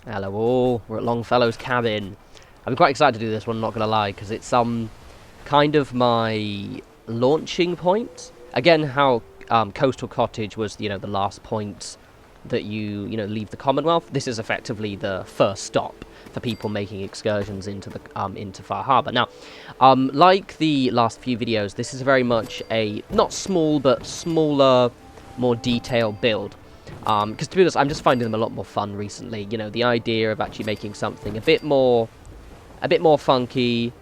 Hello all, we're at Longfellow's cabin. I'm quite excited to do this one, not gonna lie, because it's kind of my launching point. Again, how Coastal Cottage was, the last point that you leave the Commonwealth. This is effectively the first stop for people making excursions into the into Far Harbour. Now, like the last few videos, this is very much a not small but smaller, more detailed build. Because to be honest, I'm just finding them a lot more fun recently. The idea of actually making something a bit more funky,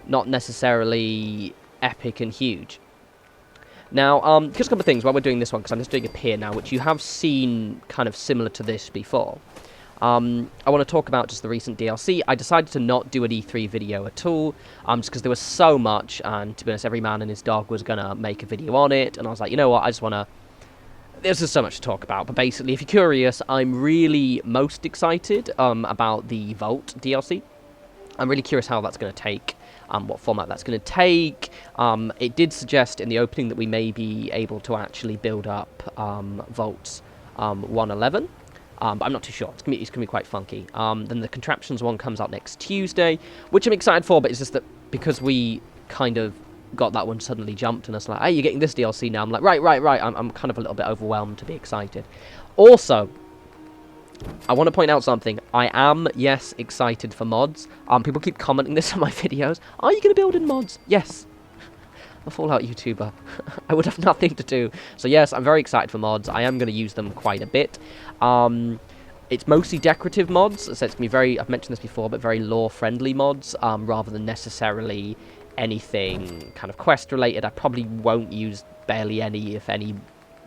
not necessarily epic and huge. Now, just a couple of things while we're doing this one, because I'm just doing a pier now, which you have seen kind of similar to this before. I want to talk about just the recent DLC. I decided to not do an E3 video at all, just because there was so much, and to be honest, every man and his dog was going to make a video on it, and I was like, you know what, I just want to... There's just so much to talk about, but basically, if you're curious, I'm really most excited about the Vault DLC. I'm really curious how that's going to take, what format that's going to take. It did suggest in the opening that we may be able to actually build up Vaults 111, but I'm not too sure. It's gonna be quite funky. Then the Contraptions one comes out next Tuesday, which I'm excited for, but it's just that because we kind of got that one suddenly jumped and it's like, hey, you're getting this DLC now. I'm like, right. I'm kind of a little bit overwhelmed to be excited. Also, I want to point out something. I am, yes, excited for mods. People keep commenting this on my videos. Are you going to build in mods? Yes. A Fallout YouTuber. I would have nothing to do. So yes, I'm very excited for mods. I am going to use them quite a bit. It's mostly decorative mods. So it's going to be very, I've mentioned this before, but very lore-friendly mods, rather than necessarily anything kind of quest-related. I probably won't use barely any, if any,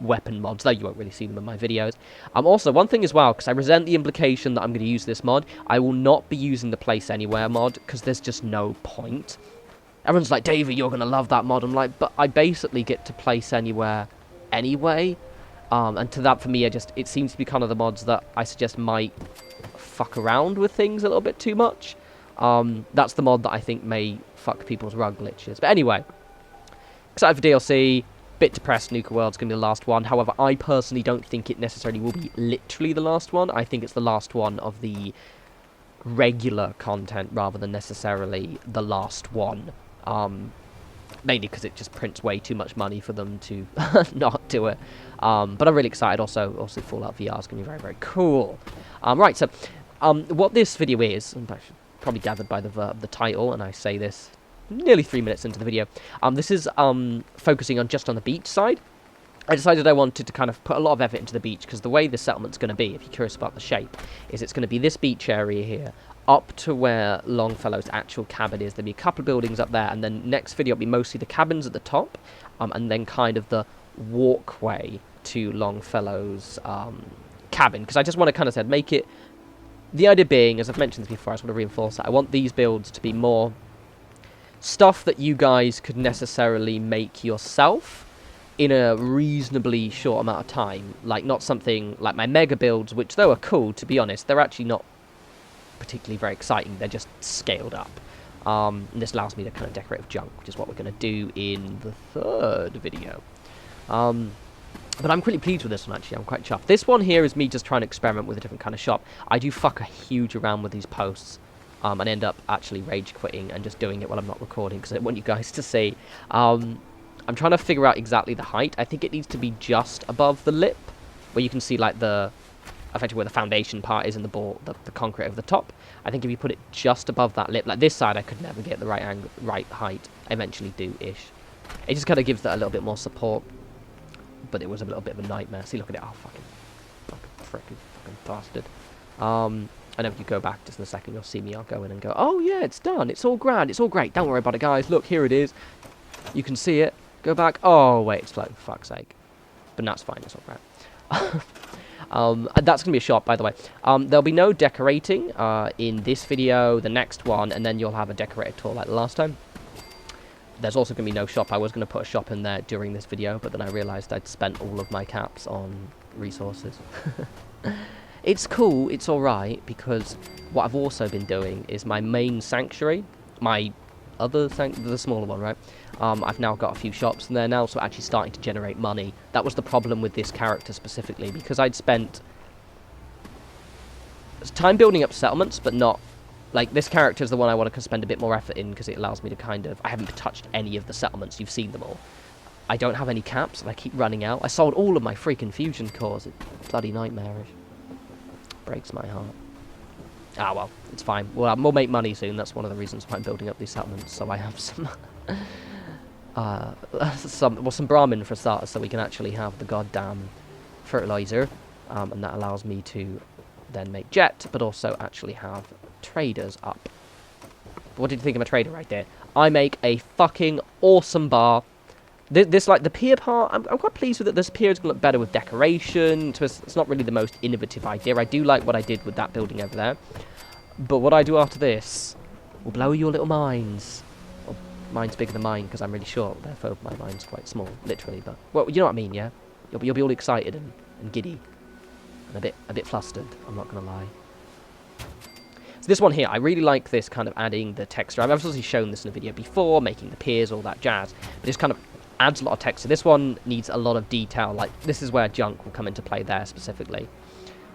weapon mods, though you won't really see them in my videos. Also, one thing as well, because I resent the implication that I'm going to use this mod, I will not be using the Place Anywhere mod, because there's just no point. Everyone's like, David, you're going to love that mod. I'm like, but I basically get to place anywhere anyway. And to that, for me, it seems to be kind of the mods that I suggest might fuck around with things a little bit too much. That's the mod that I think may fuck people's rug glitches. But anyway, excited for DLC. Bit depressed Nuka World's going to be the last one. However, I personally don't think it necessarily will be literally the last one. I think it's the last one of the regular content rather than necessarily the last one. Mainly because it just prints way too much money for them to not do it. But I'm really excited. Also Fallout VR is going to be very, very cool. Right, so what this video is, and I should probably gathered by the title, and I say this nearly 3 minutes into the video. This is focusing on just on the beach side. I decided I wanted to kind of put a lot of effort into the beach, because the way the settlement's going to be, if you're curious about the shape, is it's going to be this beach area here, up to where Longfellow's actual cabin is. There'll be a couple of buildings up there, and then next video will be mostly the cabins at the top, and then kind of the walkway to Longfellow's cabin, because I just want to kind of make it... The idea being, as I've mentioned this before, I just want to reinforce that, I want these builds to be more stuff that you guys could necessarily make yourself in a reasonably short amount of time. Like, not something like my mega builds, which though are cool, to be honest, they're actually not particularly very exciting. They're just scaled up. And this allows me to kind of decorate with junk, which is what we're going to do in the third video. But I'm pretty pleased with this one, actually. I'm quite chuffed. This one here is me just trying to experiment with a different kind of shop. I do fuck a huge around with these posts. And end up actually rage quitting and just doing it while I'm not recording, because I want you guys to see. I'm trying to figure out exactly the height. I think it needs to be just above the lip, where you can see like effectively where the foundation part is and the concrete over the top. I think if you put it just above that lip, like this side, I could never get the right height. I eventually do-ish. It just kind of gives that a little bit more support, but it was a little bit of a nightmare. See, look at it. Oh, fucking bastard. I know if you go back just in a second, you'll see me. I'll go in and go, oh yeah, it's done. It's all grand. It's all great. Don't worry about it, guys. Look, here it is. You can see it. Go back. Oh, wait, it's floating, for fuck's sake. But that's fine. It's all grand. And that's going to be a shop, by the way. There'll be no decorating in this video, the next one, and then you'll have a decorated tour like the last time. There's also going to be no shop. I was going to put a shop in there during this video, but then I realised I'd spent all of my caps on resources. It's cool, it's alright, because what I've also been doing is my main sanctuary, my other the smaller one, right? I've now got a few shops in there now, so actually starting to generate money. That was the problem with this character specifically, because I'd spent time building up settlements, but not... Like, this character is the one I want to spend a bit more effort in, because it allows me to kind of... I haven't touched any of the settlements. You've seen them all. I don't have any caps, and I keep running out. I sold all of my freaking fusion cores. It's bloody nightmarish. Breaks my heart. Ah, well, it's fine. Well, we'll make money soon. That's one of the reasons why I'm building up these settlements, so I have some... some Brahmin for starters, so we can actually have the goddamn fertilizer, and that allows me to then make jet, but also actually have traders up. What did you think of a trader right there? I make a fucking awesome bar. This like the pier part, I'm quite pleased with it. This pier is going to look better with decoration. It's not really the most innovative idea. I do like what I did with that building over there, but what I do after this will blow your little minds. Well, mine's bigger than mine because I'm really short, therefore my mind's quite small, literally. But well, you know what I mean, yeah. You'll be all excited and giddy and a bit flustered. I'm not going to lie. So this one here, I really like this kind of adding the texture. I've obviously shown this in a video before, making the piers, all that jazz. But this kind of adds a lot of texture. This one needs a lot of detail. Like, this is where junk will come into play there specifically.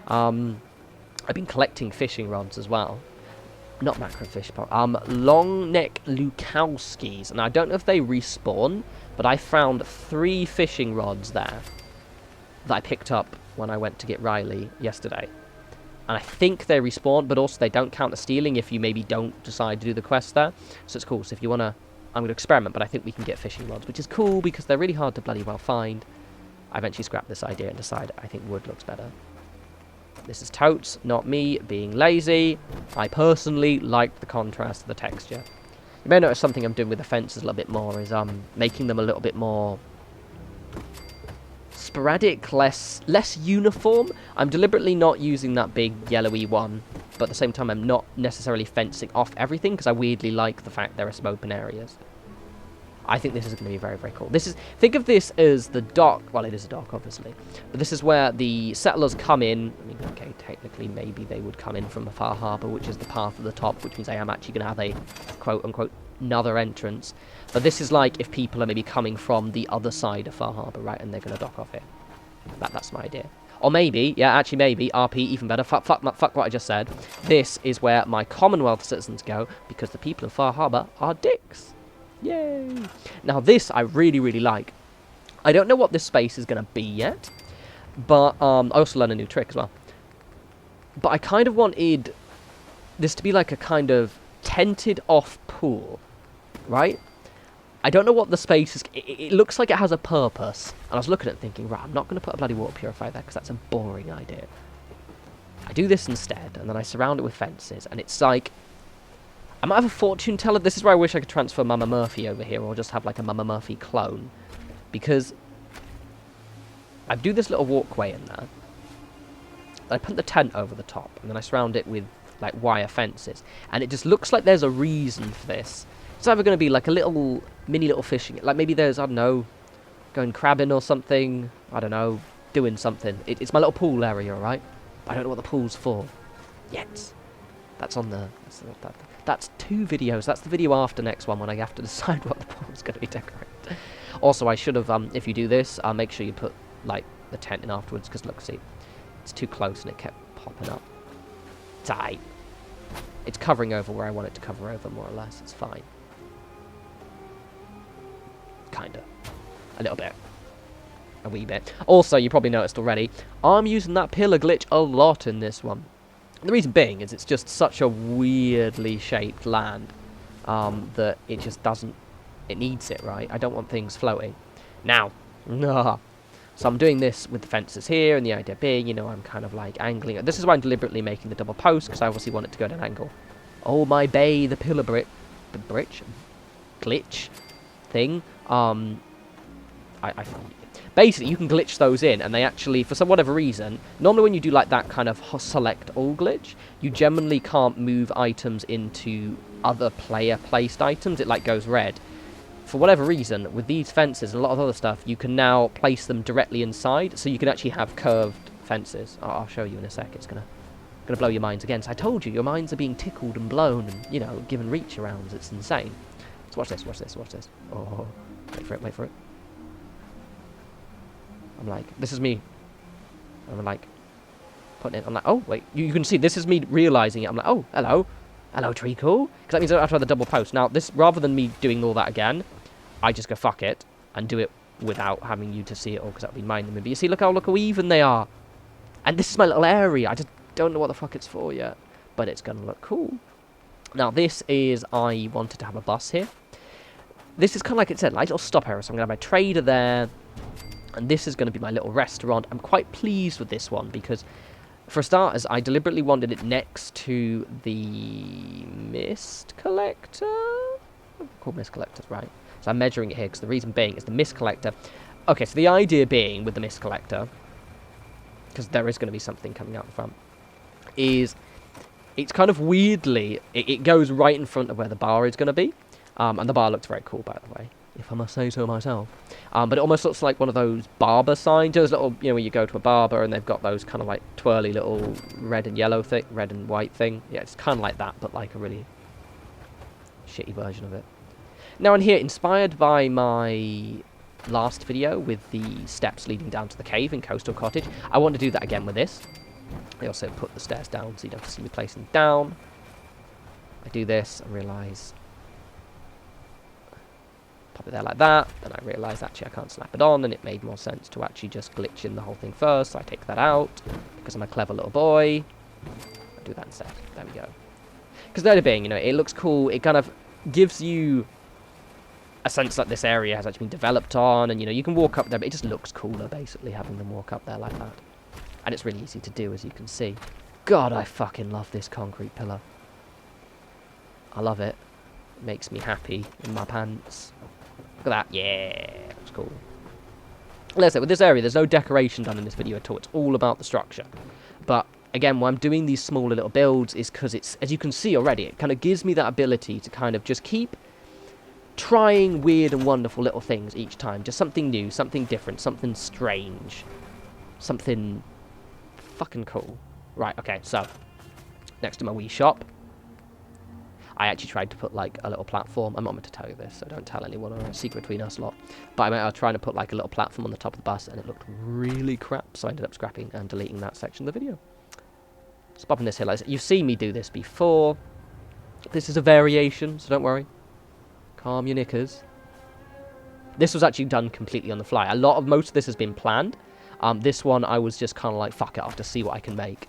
I've been collecting fishing rods as well. Not macrofish, but long neck Lukowskis. And I don't know if they respawn, but I found 3 fishing rods there that I picked up when I went to get Riley yesterday. And I think they respawn, but also they don't count as stealing if you maybe don't decide to do the quest there. So it's cool. So if you want to... I'm going to experiment, but I think we can get fishing rods, which is cool because they're really hard to bloody well find. I eventually scrapped this idea and decided I think wood looks better. This is totes, not me being lazy. I personally like the contrast of the texture. You may notice something I'm doing with the fences a little bit more is making them a little bit more sporadic, less uniform. I'm deliberately not using that big yellowy one, but at the same time I'm not necessarily fencing off everything because I weirdly like the fact there are some open areas. I think this is going to be very, very cool. Think of this as the dock. Well, it is a dock, obviously. But this is where the settlers come in. I mean, okay, technically, maybe they would come in from the Far Harbour, which is the path at the top, which means I am actually going to have a quote-unquote another entrance. But this is like if people are maybe coming from the other side of Far Harbour, right, and they're going to dock off here. That's my idea. Or maybe, yeah, actually maybe, RP, even better, fuck what I just said. This is where my Commonwealth citizens go, because the people in Far Harbour are dicks. Yay! Now this I really, really like. I don't know what this space is going to be yet, but I also learned a new trick as well. But I kind of wanted this to be like a kind of tented off pool, right? I don't know what the space is. It looks like it has a purpose. And I was looking at it thinking, right, I'm not going to put a bloody water purifier there because that's a boring idea. I do this instead, and then I surround it with fences, and it's like... I might have a fortune teller. This is where I wish I could transfer Mama Murphy over here, or just have like a Mama Murphy clone. Because I do this little walkway in there. I put the tent over the top, and then I surround it with like wire fences. And it just looks like there's a reason for this. It's either going to be like a little, mini little fishing. Like maybe there's, I don't know, going crabbing or something. I don't know, doing something. It's my little pool area, alright? I don't know what the pool's for yet. That's on the... That's 2 videos. That's the video after next one when I have to decide what the pool's going to be decorated. Also, I should have, if you do this, make sure you put, like, the tent in afterwards, because look, see, it's too close and it kept popping up. It's aight. It's covering over where I want it to cover over, more or less. It's fine. Kinda. A little bit. A wee bit. Also, you probably noticed already, I'm using that pillar glitch a lot in this one. The reason being is it's just such a weirdly shaped land that it just doesn't... It needs it, right? I don't want things floating. Now, so I'm doing this with the fences here, and the idea being, you know, I'm kind of like angling it. This is why I'm deliberately making the double post, because I obviously want it to go at an angle. Oh my bay, the pillar glitch thing. Basically, you can glitch those in, and they actually, for some whatever reason, normally when you do like that kind of select all glitch, you generally can't move items into other player-placed items. It like goes red. For whatever reason, with these fences and a lot of other stuff, you can now place them directly inside, so you can actually have curved fences. I'll show you in a sec. It's gonna blow your minds again. So I told you, your minds are being tickled and blown, and you know, given reach arounds. It's insane. So watch this, watch this, watch this. Oh, wait for it, wait for it. I'm like, this is me. I'm like, putting it. I'm like, oh, wait. You can see, this is me realising it. I'm like, oh, hello. Hello, treacle. Because that means I don't have to have the double post. Now, this, rather than me doing all that again, I just go, fuck it, and do it without having you to see it all, because that would be mind numbing. But you see, look how even they are. And this is my little area. I just don't know what the fuck it's for yet. But it's going to look cool. Now, this is, I wanted to have a bus here. This is kind of like it said, like a little stop area. So I'm going to have my trader there. And this is going to be my little restaurant. I'm quite pleased with this one because, for starters, I deliberately wanted it next to the mist collector. Called mist collectors, right? So I'm measuring it here because the reason being is the mist collector. Okay, so the idea being with the mist collector, because there is going to be something coming out the front, is it's kind of weirdly, it goes right in front of where the bar is going to be. And the bar looks very cool, by the way, if I must say so myself. But it almost looks like one of those barber signs. Those little, you know, when you go to a barber and they've got those kind of like twirly little red and yellow thing, red and white thing. Yeah, it's kind of like that, but like a really shitty version of it. Now in here, inspired by my last video with the steps leading down to the cave in Coastal Cottage, I want to do that again with this. I also put the stairs down so you don't have to see me placing them down. I do this and realise, pop it there like that, and I realise actually I can't snap it on, and it made more sense to actually just glitch in the whole thing first, so I take that out, because I'm a clever little boy. I do that instead. There we go. Because the idea being, you know, it looks cool, it kind of gives you a sense that this area has actually been developed on, and you know, you can walk up there, but it just looks cooler, basically, having them walk up there like that. And it's really easy to do, as you can see. God, I fucking love this concrete pillar. I love it. It makes me happy in my pants. Look at that. Yeah, that's cool. Let's say, with this area, there's no decoration done in this video at all. It's all about the structure. But, again, why I'm doing these smaller little builds is because it's, as you can see already, it kind of gives me that ability to kind of just keep trying weird and wonderful little things each time. Just something new, something different, something strange. Something fucking cool. Right, okay, so next to my wee shop, I actually tried to put like a little platform. I'm not meant to tell you this, so don't tell anyone, or a secret between us lot. But I was trying to put like a little platform on the top of the bus, and it looked really crap, so I ended up scrapping and deleting that section of the video. Just popping this here. Like, you've seen me do this before. This is a variation, so don't worry. Calm your knickers. This was actually done completely on the fly. Most of this has been planned. This one, I was just kind of like, fuck it, I'll just see what I can make.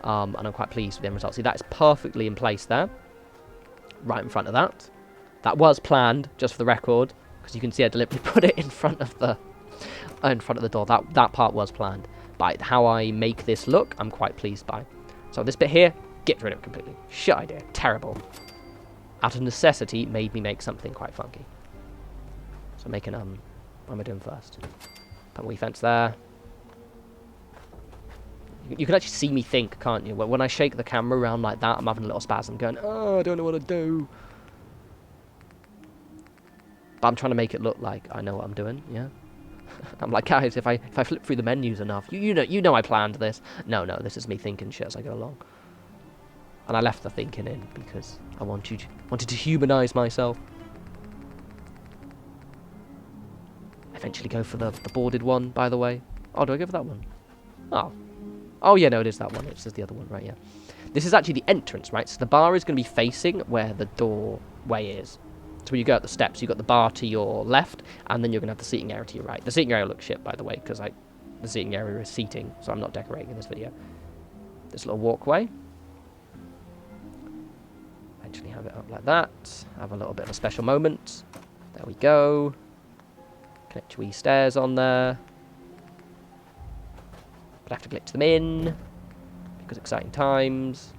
And I'm quite pleased with the end result. See, that is perfectly in place there. Right in front of that. That was planned, just for the record. Because you can see I deliberately put it in front of the door. That part was planned. But how I make this look, I'm quite pleased by. So this bit here, get rid of it completely. Shit idea. Terrible. Out of necessity, made me make something quite funky. So making, what am I doing first? Put my wee fence there. You can actually see me think, can't you? When I shake the camera around like that, I'm having a little spasm going, oh, I don't know what to do. But I'm trying to make it look like I know what I'm doing, yeah? I'm like, guys, if I flip through the menus enough, you know I planned this. No, this is me thinking shit as I go along. And I left the thinking in because I wanted to humanise myself. I eventually go for the boarded one, by the way. Oh, do I go for that one? Oh, yeah, no, it is that one. It's just the other one, right, yeah. This is actually the entrance, right? So the bar is going to be facing where the doorway is. So when you go up the steps, you've got the bar to your left, and then you're going to have the seating area to your right. The seating area looks shit, by the way, because the seating area is seating, so I'm not decorating in this video. This little walkway. Eventually have it up like that. Have a little bit of a special moment. There we go. Connect your wee stairs on there. But I have to glitch them in, because exciting times.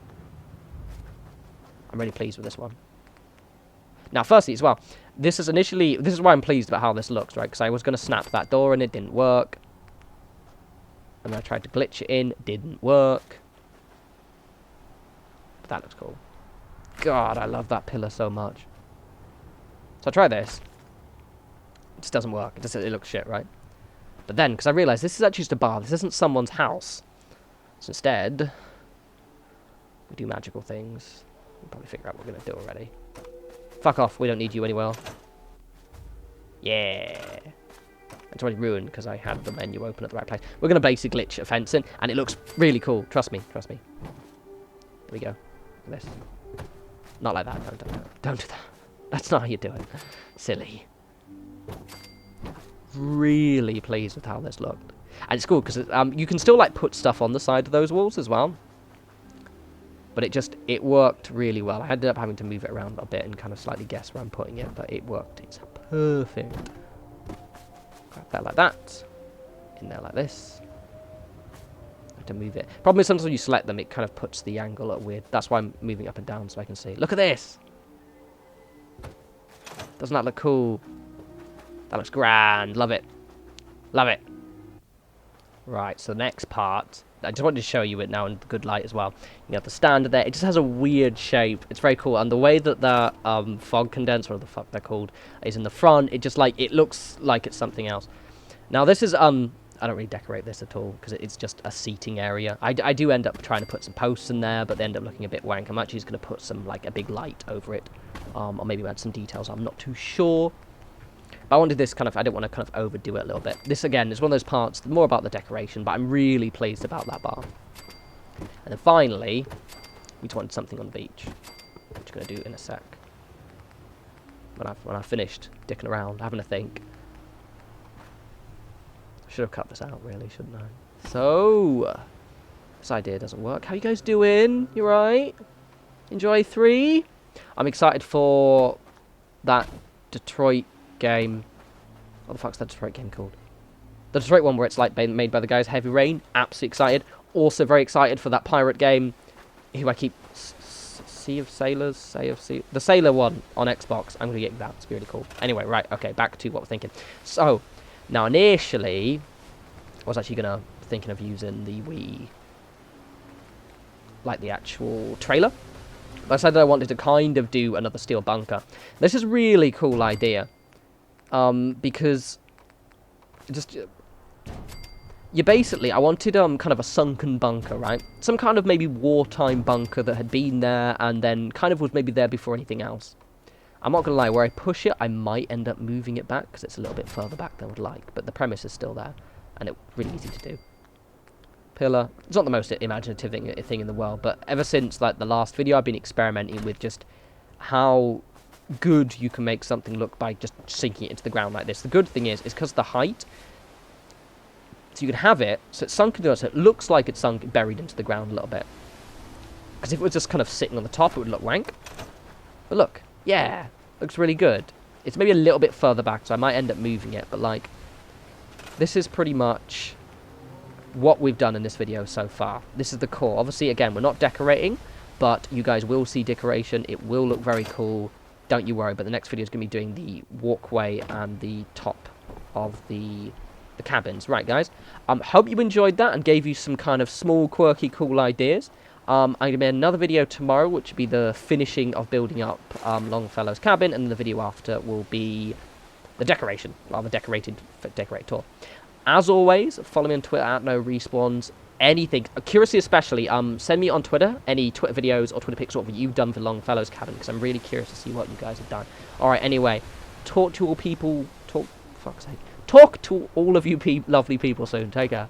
I'm really pleased with this one. Now, firstly, as well, this is why I'm pleased about how this looks, right? Because I was going to snap that door and it didn't work. And then I tried to glitch it in, didn't work. But that looks cool. God, I love that pillar so much. So I try this. It just doesn't work. It looks shit, right? But then, because I realised this is actually just a bar. This isn't someone's house. So instead, we do magical things. We'll probably figure out what we're going to do already. Fuck off. We don't need you anywhere. Yeah. It's already ruined because I had the menu open at the right place. We're going to basic glitch a fence in, and it looks really cool. Trust me, trust me. There we go. Look at this. Not like that. Don't do that. That's not how you do it. Silly. Really pleased with how this looked. And it's cool because you can still like put stuff on the side of those walls as well. But it worked really well. I ended up having to move it around a bit and kind of slightly guess where I'm putting it, but it worked. It's perfect. Grab that like that. In there like this. I have to move it. Problem is sometimes when you select them, it kind of puts the angle at weird. That's why I'm moving up and down so I can see. Look at this! Doesn't that look cool? That looks grand. Love it. Love it. Right, so the next part, I just wanted to show you it now in good light as well. You have the stand there. It just has a weird shape. It's very cool. And the way that the fog condenser, or the fuck they're called, is in the front, it just like, it looks like it's something else. Now this is, I don't really decorate this at all, because it's just a seating area. I do end up trying to put some posts in there, but they end up looking a bit wank. I'm actually just going to put some, like, a big light over it. Or maybe add some details. I'm not too sure. But I wanted this kind of, I didn't want to kind of overdo it a little bit. This, again, is one of those parts, more about the decoration, but I'm really pleased about that bar. And then finally, we just wanted something on the beach, which I'm going to do in a sec. When I've finished dicking around, having a think. I should have cut this out, really, shouldn't I? So, this idea doesn't work. How you guys doing? You right? Enjoy 3? I'm excited for that Detroit game. What the fuck's that Detroit game called? The Detroit one where it's like made by the guys Heavy Rain. Absolutely excited. Also very excited for that pirate game. Who I keep... Sea of Sailors? The Sailor one on Xbox. I'm going to get that. It's really cool. Anyway, right. Okay, back to what we're thinking. So, now initially, I was actually thinking of using the Wii... like the actual trailer. But I said that I wanted to kind of do another steel bunker. This is a really cool idea. Because just I wanted kind of a sunken bunker, right? Some kind of maybe wartime bunker that had been there and then kind of was maybe there before anything else. I'm not gonna lie, where I push it, I might end up moving it back because it's a little bit further back than I would like, but the premise is still there and it's really easy to do. Pillar. It's not the most imaginative thing in the world, but ever since like the last video, I've been experimenting with just how good you can make something look by just sinking it into the ground like this. The good thing is because of the height, so you can have it so it's sunken, so it looks like it's sunk, buried into the ground a little bit. Because if it was just kind of sitting on the top, it would look wank. But look, yeah, looks really good. It's maybe a little bit further back, so I might end up moving it, but like, this is pretty much what we've done in this video so far. This is the core. Obviously, again, we're not decorating, but you guys will see decoration. It will look very cool. Don't you worry, but the next video is going to be doing the walkway and the top of the cabins. Right, guys. Hope you enjoyed that and gave you some kind of small, quirky, cool ideas. I'm going to make another video tomorrow, which will be the finishing of building up Longfellow's cabin, and the video after will be the decoration, rather decorated tour. As always, follow me on Twitter at norespawns. Anything, curiously especially, send me on Twitter any Twitter videos or Twitter pics of what you've done for Longfellow's cabin, because I'm really curious to see what you guys have done. Alright, anyway, talk to all of you lovely people soon. Take care.